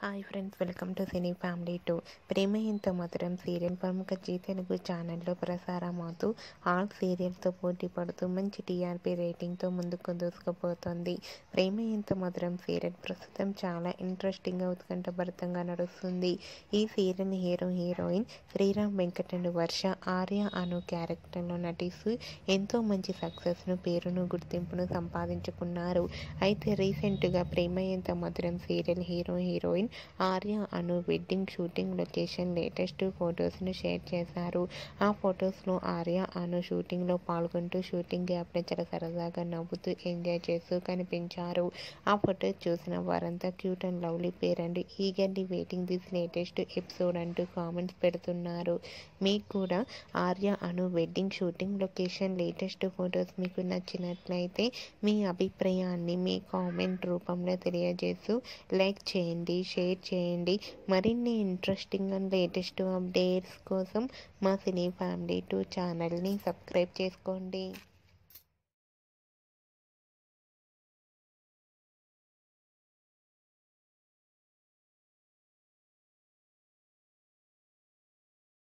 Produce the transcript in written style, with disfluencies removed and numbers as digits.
Hi friends, welcome to cine family 2. Prema Entha Madhuram serial ప్రముఖ G Telugu ఛానల్లో ప్రసారమవుతూ all సీరియల్తో పోటీ పడుతూ మంచి టీఆర్పీ రేటింగ్తో ముందుకు దూసుకుపోతుంది. ప్రేమ ఎంత మధురం సీరియల్ ప్రస్తుతం చాలా ఇంట్రెస్టింగ్గా ఉత్కంఠభరితంగా నడుస్తుంది. ఈ serial heroine Sriram Venkat and Varsha, Arya Anu క్యారెక్టర్లో నటిస్తూ ఎంతో మంచి సక్సెస్ను, పేరును, గుర్తింపును సంపాదించుకున్నారు. అయితే రీసెంట్గా Prema Entha Madhuram serial heroine Arya Anu wedding shooting location latest ఫొటోస్ను షేర్ చేశారు. ఆ ఫొటోస్లో ఆర్య అను షూటింగ్లో పాల్గొంటూ షూటింగ్ గ్యాప్లో చాలా సరదాగా నవ్వుతూ ఎంజాయ్ చేస్తూ కనిపించారు. ఆ ఫొటోస్ చూసిన వారంతా cute and lovely pair and eagerly waiting this latest episode అంటూ కామెంట్స్ పెడుతున్నారు. మీకు కూడా Arya Anu wedding shooting location latest photos మీకు నచ్చినట్లయితే మీ అభిప్రాయాన్ని మీ కామెంట్ రూపంలో తెలియజేస్తూ లైక్ చేయండి, షేర్ చేయండి. మరిన్ని ఇంట్రెస్టింగ్ అండ్ లేటెస్ట్ అప్డేట్స్ కోసం మా సినీ ఫ్యామిలీ 2 ఛానల్ని సబ్స్క్రైబ్ చేసుకోండి.